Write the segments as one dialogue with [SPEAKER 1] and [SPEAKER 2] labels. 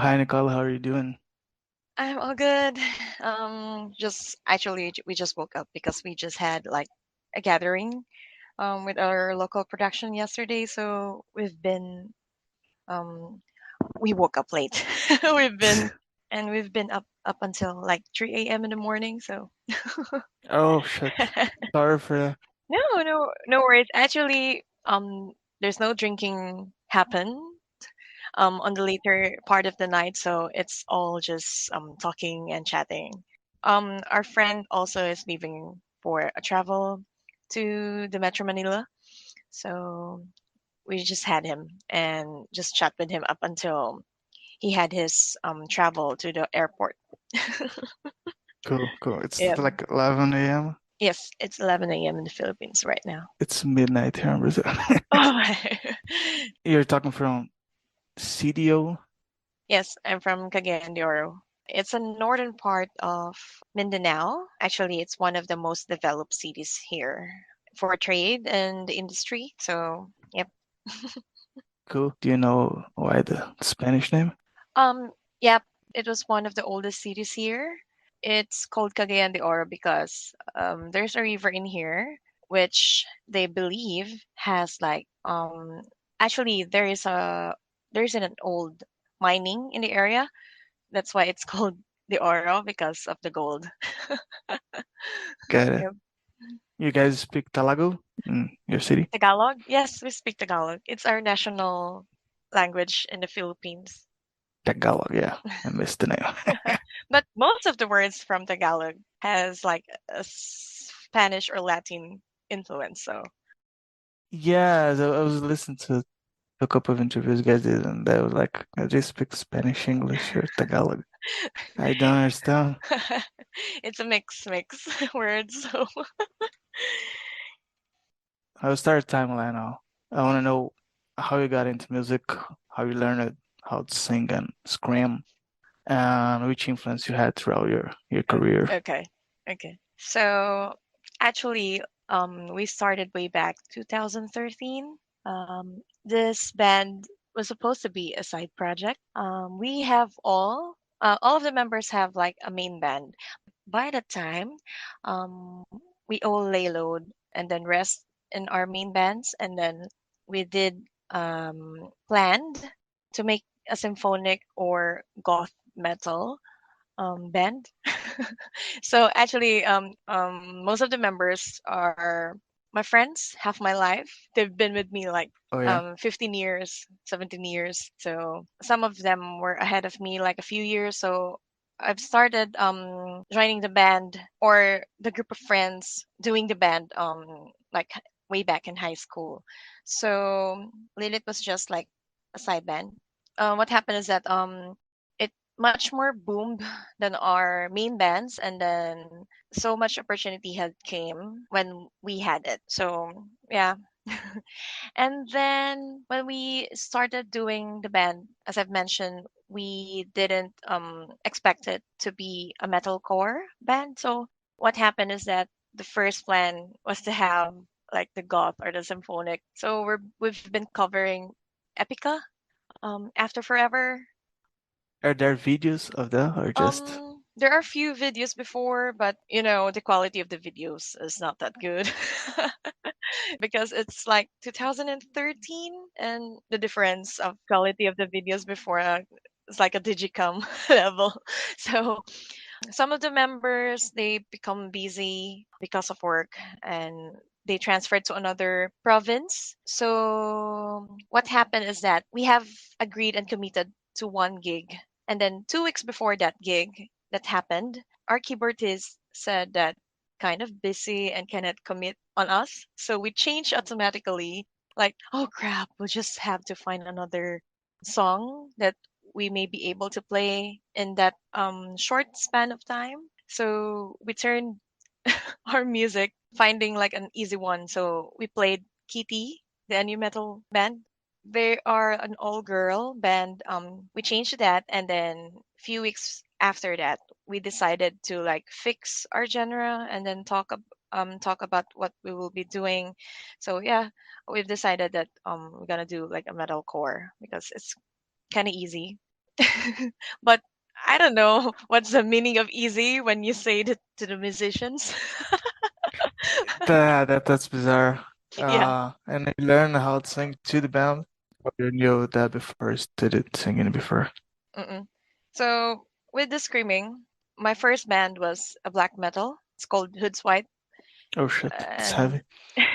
[SPEAKER 1] Hi Nicole, how are you doing?
[SPEAKER 2] I'm all good. Just actually, we just woke up because we just had like a gathering with our local production yesterday. So um we woke up late. We've been up until like 3 a.m. in the morning. So
[SPEAKER 1] Oh shit. Sorry for that.
[SPEAKER 2] no worries. Actually, there's no drinking happen on the later part of the night, so it's all just talking and chatting. Our friend also is leaving for a travel to the Metro Manila, so we just had him and just chat with him up until he had his travel to the airport.
[SPEAKER 1] Cool, cool. It's
[SPEAKER 2] Yeah.
[SPEAKER 1] like 11 a.m.
[SPEAKER 2] Yes, it's 11 a.m. in the Philippines right now.
[SPEAKER 1] It's midnight here in Brazil.
[SPEAKER 2] Oh,
[SPEAKER 1] You're talking from CDO?
[SPEAKER 2] yes, I'm from Cagayan de Oro. It's a northern part of Mindanao. Actually, it's one of the most developed cities here for trade and the industry. So, yep.
[SPEAKER 1] Cool. Do you know why the Spanish name?
[SPEAKER 2] Um, yep, it was one of the oldest cities here. It's called Cagayan de Oro because there's a river in here which they believe has like actually there's an old mining in the area. That's why it's called the Oro because of the gold.
[SPEAKER 1] Got it.
[SPEAKER 2] Yep.
[SPEAKER 1] You guys speak Talago in your city?
[SPEAKER 2] Tagalog? Yes, we speak Tagalog. It's our national language in the Philippines.
[SPEAKER 1] Tagalog, yeah. I missed the name.
[SPEAKER 2] But most of the words from Tagalog has like a Spanish or Latin influence. So
[SPEAKER 1] Yeah, so I was listening to a couple of interviews you guys did, and they were like, I just speak Spanish, English, or Tagalog. I don't understand.
[SPEAKER 2] it's a mix words. So
[SPEAKER 1] I'll start a timeline now. I want to know how you got into music, how you learned how to sing and scream, and which influence you had throughout your career.
[SPEAKER 2] okay, okay. So actually, we started way back 2013. This band was supposed to be a side project. We have all of the members have like a main band, but by that time, um, we all lay low and then rest in our main bands, and then we did planned to make a symphonic or goth metal band. So actually, most of the members are my friends, half my life. They've been with me like
[SPEAKER 1] Oh yeah,
[SPEAKER 2] 15 years, 17 years. So some of them were ahead of me like a few years. So I've started joining the band or the group of friends doing the band like way back in high school. So Lilith was just like a side band. What happened is that it much more boomed than our main bands, and then so much opportunity had came when we had it. So yeah. And then when we started doing the band, as I've mentioned, we didn't expect it to be a metalcore band. So what happened is that the first plan was to have like the goth or the symphonic. So we've been covering Epica, After Forever.
[SPEAKER 1] are there videos of that or just?
[SPEAKER 2] There are a few videos before, but the quality of the videos is not that good because it's like 2013, and the difference of quality of the videos before is like a digicam level. So some of the members they become busy because of work, and they transferred to another province. So what happened is that we have agreed and committed to one gig, and then 2 weeks before that gig that happened, our keyboardist said that kind of busy and cannot commit on us, so we changed automatically, like, oh crap, we'll just have to find another song that we may be able to play in that short span of time. So we turned our music, finding like an easy one. So we played Kitty, the new metal band. They are an all girl band. We changed that, and then a few weeks after that, we decided to like fix our genre and then talk about what we will be doing. So yeah, we've decided that we're gonna do like a metal core because it's kind of easy. But I don't know what's the meaning of easy when you say it to the musicians.
[SPEAKER 1] That's bizarre.
[SPEAKER 2] Yeah.
[SPEAKER 1] And you learn how to sing to the band. Or you knew that before you started singing before.
[SPEAKER 2] Mm-mm. So with the screaming, my first band was a black metal. It's called Hood's White,
[SPEAKER 1] Oh shit, it's
[SPEAKER 2] and
[SPEAKER 1] heavy.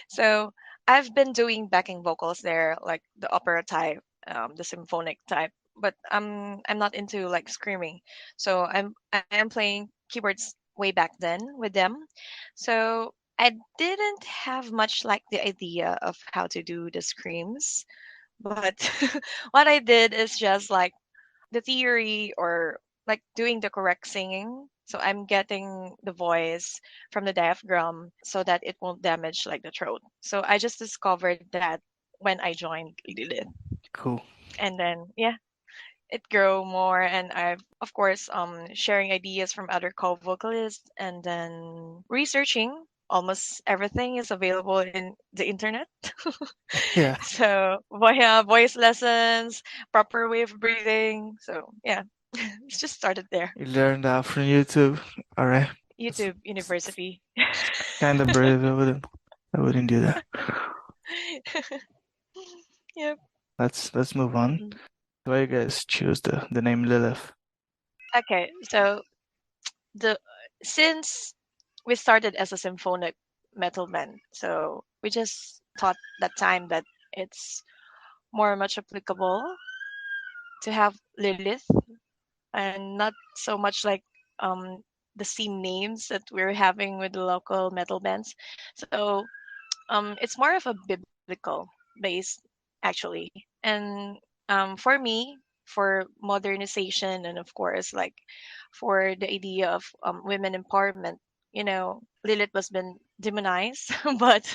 [SPEAKER 2] so I've been doing backing vocals there, like the opera type, the symphonic type. But I'm not into like screaming, so I am playing keyboards way back then with them. So I didn't have much like the idea of how to do the screams, but what I did is just like the theory or like doing the correct singing. So I'm getting the voice from the diaphragm so that it won't damage like the throat. So I just discovered that when I joined Lilith.
[SPEAKER 1] Cool.
[SPEAKER 2] And then yeah, it grew more and I've of course sharing ideas from other co-vocalists and then researching almost everything is available in the internet.
[SPEAKER 1] Yeah,
[SPEAKER 2] So yeah, voice lessons, proper way of breathing. So yeah, it's just started there.
[SPEAKER 1] you learned that from YouTube. All right. It's,
[SPEAKER 2] YouTube University.
[SPEAKER 1] it's kind of brave. I wouldn't do that.
[SPEAKER 2] Yep.
[SPEAKER 1] Let's move on.
[SPEAKER 2] Mm-mm.
[SPEAKER 1] Why you guys choose the name Lilith?
[SPEAKER 2] Okay, so the since we started as a symphonic metal band, so we just thought that time that it's more much applicable to have Lilith and not so much like um the same names that we're having with the local metal bands. So it's more of a biblical base actually, and for me, for modernization and of course like for the idea of women empowerment, Lilith was been demonized, but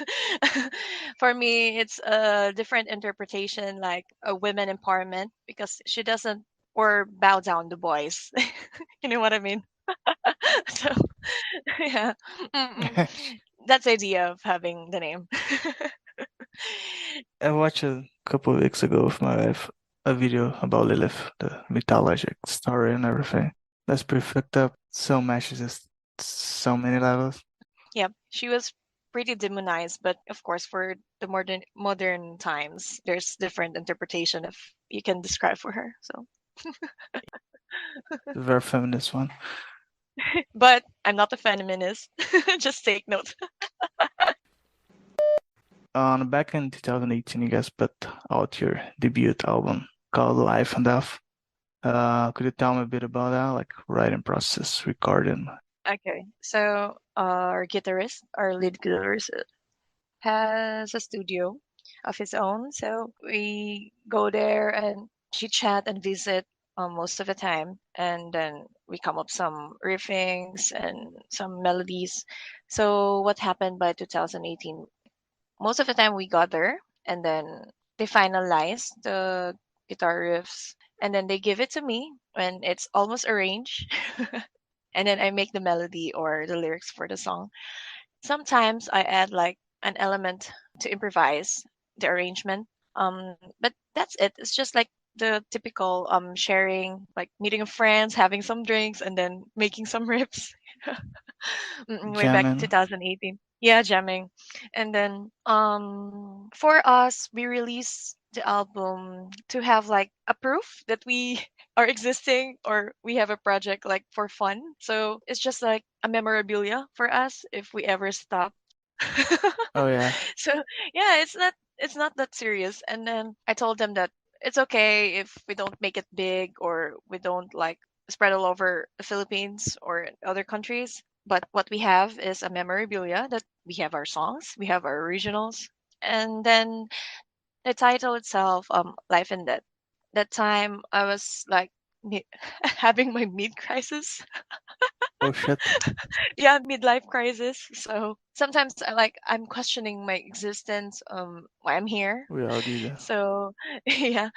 [SPEAKER 2] for me it's a different interpretation, like a women empowerment because she doesn't or bow down the boys. You know what I mean? So yeah. Mm-mm. That's the idea of having the name.
[SPEAKER 1] I watched a couple of weeks ago with my wife a video about Lilith, the mythologic story and everything. That's pretty fucked up. So matches just so many levels.
[SPEAKER 2] Yep, she was pretty demonized, but of course, for the modern times, there's different interpretation of you can describe for her. So,
[SPEAKER 1] The very feminist one.
[SPEAKER 2] but I'm not a feminist. Just take note.
[SPEAKER 1] Back in 2018, you guys put out your debut album called Life and Death. Could you tell me a bit about that, like writing process, recording?
[SPEAKER 2] Okay, so our lead guitarist, has a studio of his own. So we go there and chit chat and visit most of the time. And then we come up some riffings and some melodies. So what happened by 2018? Most of the time we got there and then they finalize the guitar riffs and then they give it to me when it's almost arranged. And then I make the melody or the lyrics for the song. Sometimes I add like an element to improvise the arrangement. But that's it. It's just like the typical sharing, like meeting of friends, having some drinks, and then making some rips. Way back
[SPEAKER 1] Jamming?
[SPEAKER 2] 2018. Yeah, jamming. And then for us, we release the album to have like a proof that we are existing or we have a project like for fun. So it's just like a memorabilia for us if we ever stop.
[SPEAKER 1] Oh yeah,
[SPEAKER 2] So yeah, it's not that serious. And then I told them that it's okay if we don't make it big or we don't like spread all over the Philippines or other countries. But what we have is a memorabilia that we have our songs, we have our originals, and then the title itself, Life and Death. That time I was like having my mid crisis.
[SPEAKER 1] oh shit.
[SPEAKER 2] Yeah, midlife crisis. So sometimes I'm questioning my existence, why I'm here.
[SPEAKER 1] We all do that.
[SPEAKER 2] So yeah,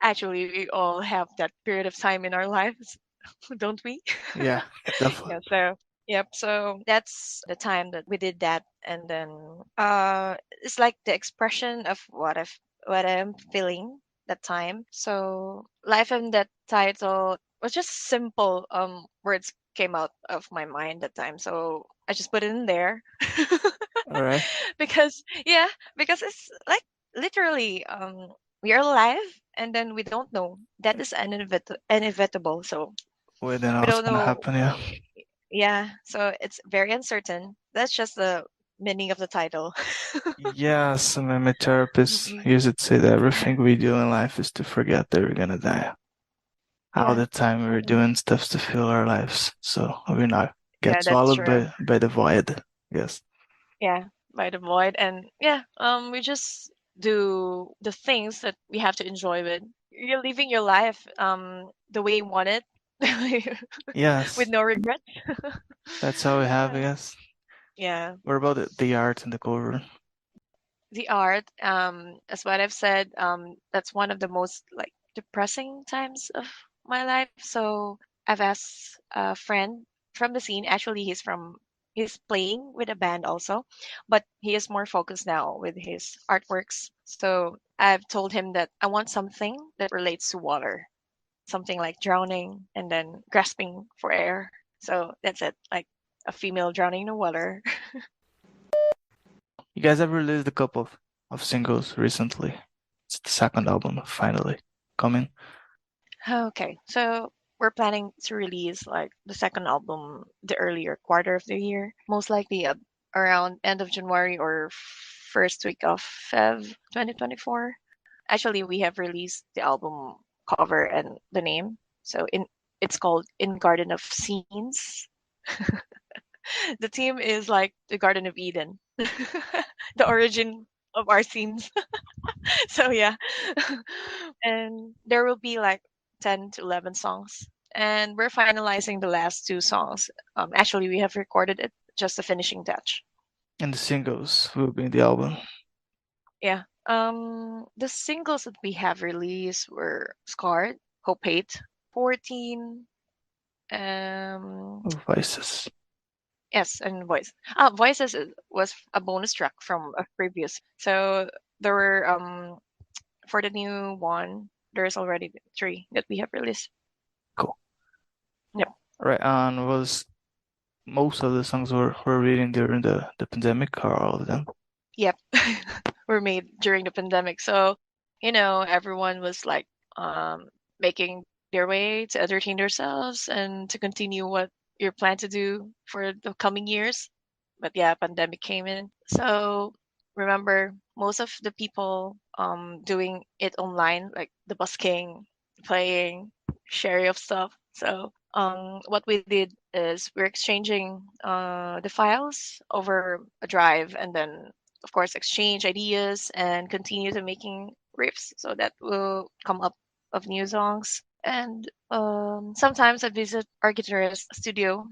[SPEAKER 2] actually we all have that period of time in our lives, don't we?
[SPEAKER 1] Yeah, definitely.
[SPEAKER 2] Yeah, so yep, so that's the time that we did that. And then it's like the expression of what I'm feeling. that time. So life and that title was just simple words came out of my mind that time. So I just put it in there.
[SPEAKER 1] All right.
[SPEAKER 2] Because yeah, because it's like literally we are alive and then we don't know. That is inevitable. So
[SPEAKER 1] We don't know
[SPEAKER 2] we
[SPEAKER 1] what's
[SPEAKER 2] don't
[SPEAKER 1] gonna
[SPEAKER 2] know.
[SPEAKER 1] happen, yeah.
[SPEAKER 2] Yeah, so it's very uncertain. That's just the meaning of the title.
[SPEAKER 1] Yes, I mean, my therapist
[SPEAKER 2] Mm-mm.
[SPEAKER 1] used to say that everything we do in life is to forget that we're gonna die. All
[SPEAKER 2] Yeah.
[SPEAKER 1] the time we're
[SPEAKER 2] Mm-mm.
[SPEAKER 1] doing stuff to fill our lives, so we're not
[SPEAKER 2] Yeah,
[SPEAKER 1] get
[SPEAKER 2] that's
[SPEAKER 1] swallowed
[SPEAKER 2] true.
[SPEAKER 1] by the void. Yes.
[SPEAKER 2] Yeah, by the void. And yeah, we just do the things that we have to enjoy with. You're living your life the way you want it with
[SPEAKER 1] Yes,
[SPEAKER 2] no regrets.
[SPEAKER 1] that's how we have, I
[SPEAKER 2] Uh,
[SPEAKER 1] guess.
[SPEAKER 2] yeah.
[SPEAKER 1] What about the art and the cover?
[SPEAKER 2] The art, as what I've said, that's one of the most like depressing times of my life. So I've asked a friend from the scene. Actually, he's playing with a band also, but he is more focused now with his artworks. So I've told him that I want something that relates to water, something like drowning and then grasping for air. So that's it, like a female drowning in the water.
[SPEAKER 1] You guys have released a couple of singles recently. It's the second album finally coming.
[SPEAKER 2] Okay, so we're planning to release like the second album the earlier quarter of the year, most likely around end of January or first week of Feb 2024. Actually, we have released the album cover and the name. So it's called In Garden of Scenes. The theme is like the Garden of Eden, the origin of our scenes. So yeah. And there will be like 10 to 11 songs, and we're finalizing the last two songs. Actually, we have recorded it, just the finishing touch.
[SPEAKER 1] And the singles will be in the album.
[SPEAKER 2] Yeah. The singles that we have released were Scarred, Hope Hate, 14, um
[SPEAKER 1] Voices.
[SPEAKER 2] yes, and Voices was a bonus track from a previous. So there were for the new one, there's already three that we have released.
[SPEAKER 1] Cool.
[SPEAKER 2] Yep.
[SPEAKER 1] Right, and was most of the songs were written during the pandemic or all of them?
[SPEAKER 2] Yep. Were made during the pandemic. So, everyone was like um making their way to entertain themselves and to continue what you're planned to do for the coming years. But yeah, pandemic came in. So remember, most of the people doing it online, like the busking, playing, sharing of stuff. So what we did is we're exchanging the files over a drive, and then of course exchange ideas and continue to making riffs so that will come up of new songs. And sometimes I visit our guitarist studio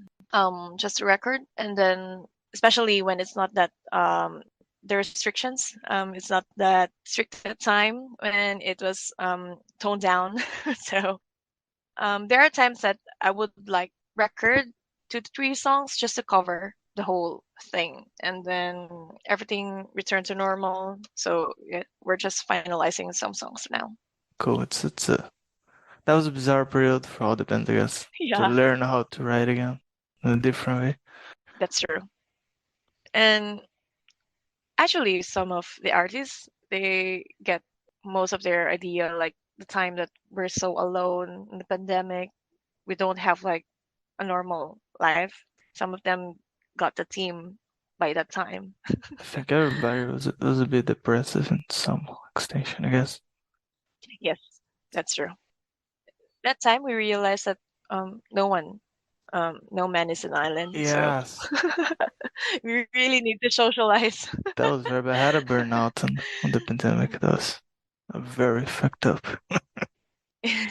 [SPEAKER 2] just to record, and then especially when it's not that the restrictions, it's not that strict at time when it was toned down. So there are times that I would like record 2 to 3 songs just to cover the whole thing, and then everything returned to normal. So yeah, we're just finalizing some songs now.
[SPEAKER 1] Cool. It's a that was a bizarre period for all the bands, I guess, to
[SPEAKER 2] Yeah,
[SPEAKER 1] learn how to write again in a different way.
[SPEAKER 2] that's true. And actually, some of the artists, they get most of their idea like the time that we're so alone in the pandemic. We don't have like a normal life. Some of them got the team by that time.
[SPEAKER 1] I think everybody was a bit depressive in some extension, I guess.
[SPEAKER 2] Yes, that's true. That time we realized that no man is an island. So
[SPEAKER 1] Yes,
[SPEAKER 2] we really need to socialize.
[SPEAKER 1] that was very bad. I had a burnout on the pandemic. That was very fucked up.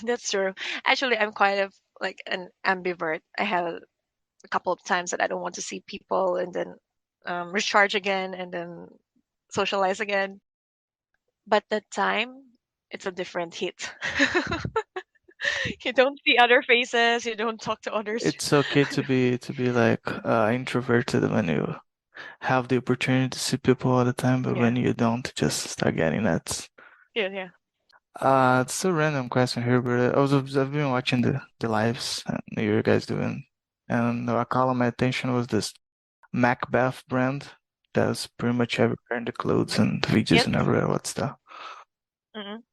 [SPEAKER 2] That's true. Actually, I'm quite of like an ambivert. I have a couple of times that I don't want to see people, and then recharge again, and then socialize again. But that time, it's a different hit. You don't see other faces. You don't talk to others.
[SPEAKER 1] It's okay to be like introverted when you have the opportunity to see people all the time, but
[SPEAKER 2] Yeah,
[SPEAKER 1] when you don't, just start getting nuts.
[SPEAKER 2] yeah, yeah.
[SPEAKER 1] It's a random question here, but I've been watching the lives that you guys doing, and what caught my attention was this MacBeth brand that's pretty much everywhere in the clothes and videos
[SPEAKER 2] Yes.
[SPEAKER 1] and everywhere. What's that?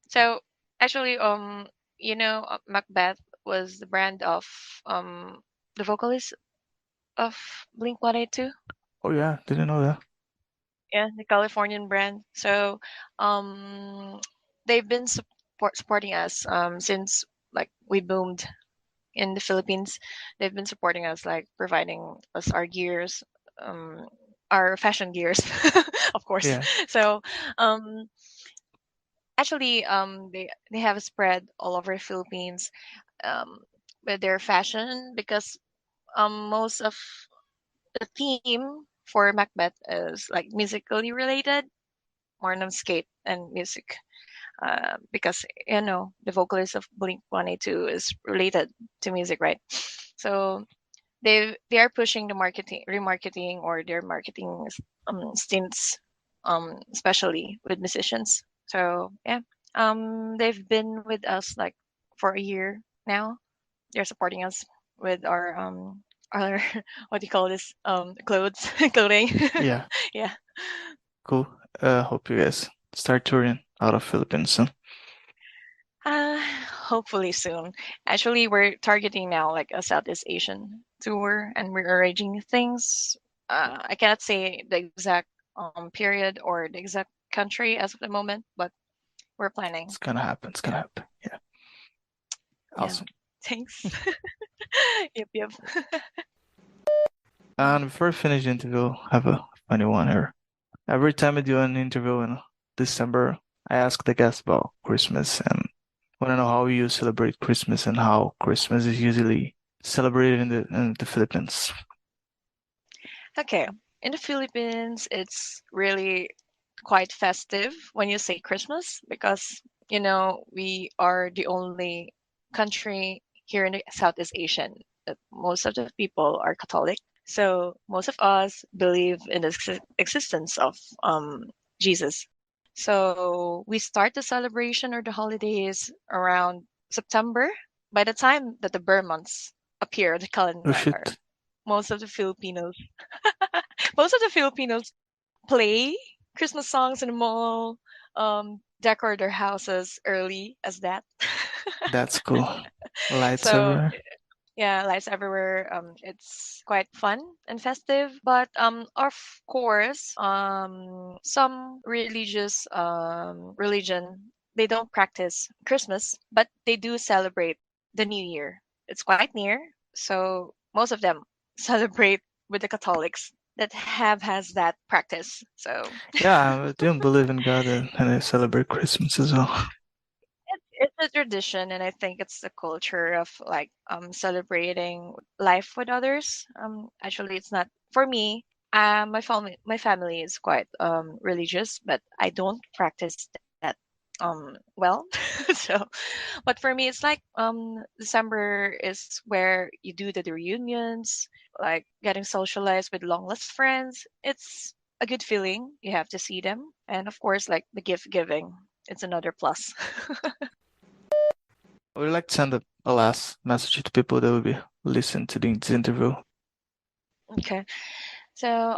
[SPEAKER 2] So actually, Macbeth was the brand of the vocalist of Blink-182.
[SPEAKER 1] Oh yeah, didn't know that.
[SPEAKER 2] Yeah, the Californian brand. So they've been supporting us since like we boomed in the Philippines. They've been supporting us, like providing us our gears, um, our fashion gears, of course.
[SPEAKER 1] Yeah,
[SPEAKER 2] So um, actually, they have spread all over the Philippines um, with their fashion because most of the theme for Macbeth is like musically related, more on skate and music. Because the vocalist of Blink 182 is related to music, right? So they are pushing the remarketing, or their marketing stints, especially with musicians. So yeah, they've been with us like for a year now. They're supporting us with our what do you call this, clothes, clothing.
[SPEAKER 1] yeah,
[SPEAKER 2] Yeah.
[SPEAKER 1] cool. Hope you guys start touring out of Philippines soon.
[SPEAKER 2] Hopefully soon. Actually, we're targeting now like a Southeast Asian tour, and we're arranging things. I cannot say the exact period or the exact country as of the moment, but we're planning.
[SPEAKER 1] It's gonna happen. It's gonna happen. Yeah,
[SPEAKER 2] Yeah.
[SPEAKER 1] awesome.
[SPEAKER 2] Thanks. Yep, yep.
[SPEAKER 1] And before I finish the interview, I have a funny one here. Every time I do an interview in December, I ask the guests about Christmas and want to know how you celebrate Christmas and how Christmas is usually celebrated in the Philippines.
[SPEAKER 2] Okay. In the Philippines, it's really quite festive when you say Christmas because, we are the only country here in the Southeast Asian that most of the people are Catholic. So most of us believe in the existence of Jesus. So we start the celebration or the holidays around September. By the time that the Burr months appear on the
[SPEAKER 1] Oh
[SPEAKER 2] calendar,
[SPEAKER 1] shit,
[SPEAKER 2] most of the Filipinos most of the Filipinos play Christmas songs in the mall, decorate their houses early as that.
[SPEAKER 1] that's cool. Lights
[SPEAKER 2] So
[SPEAKER 1] everywhere.
[SPEAKER 2] yeah, lights everywhere. It's quite fun and festive, but of course, some religious religion, they don't practice Christmas, but they do celebrate the New Year. It's quite near, so most of them celebrate with the Catholics that have has that practice. So
[SPEAKER 1] Yeah, I do believe in God and I celebrate Christmas as well.
[SPEAKER 2] it's a tradition, and I think it's the culture of like celebrating life with others. Actually, it's not for me. My family is quite religious, but I don't practice that well. So, but for me, it's like December is where you do the reunions, like getting socialized with long lost friends. It's a good feeling. You have to see them, and of course, like the gift giving. It's another plus.
[SPEAKER 1] I would like to send a last message to people that will be listening to this interview.
[SPEAKER 2] Okay. So,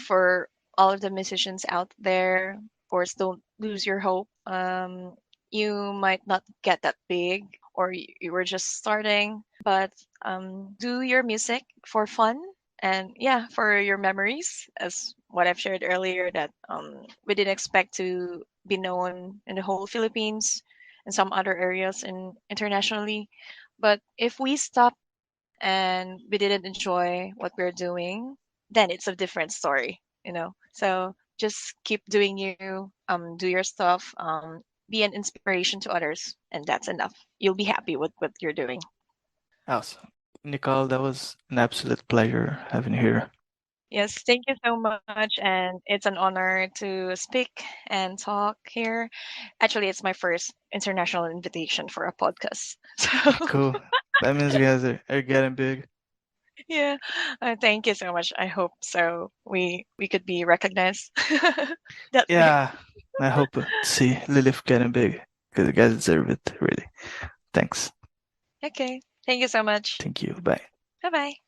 [SPEAKER 2] for all of the musicians out there, of course, don't lose your hope. You might not get that big, or you were just starting, but do your music for fun and yeah, for your memories. As what I've shared earlier, that we didn't expect to be known in the whole Philippines and some other areas in internationally, but if we stop and we didn't enjoy what we're doing, then it's a different story. So just keep doing you, do your stuff, be an inspiration to others, and that's enough. You'll be happy with what you're doing.
[SPEAKER 1] Awesome. Nicole, that was an absolute pleasure having you here.
[SPEAKER 2] Yes, thank you so much, and it's an honor to speak and talk here. Actually, it's my first international invitation for a podcast. So
[SPEAKER 1] Cool. That means you guys are getting big.
[SPEAKER 2] yeah, thank you so much. I hope so. We could be recognized that big.
[SPEAKER 1] Yeah, I hope to see Lilith getting big. because you guys deserve it, really. Thanks.
[SPEAKER 2] Okay. Thank you so much.
[SPEAKER 1] Thank you. Bye.
[SPEAKER 2] Bye bye.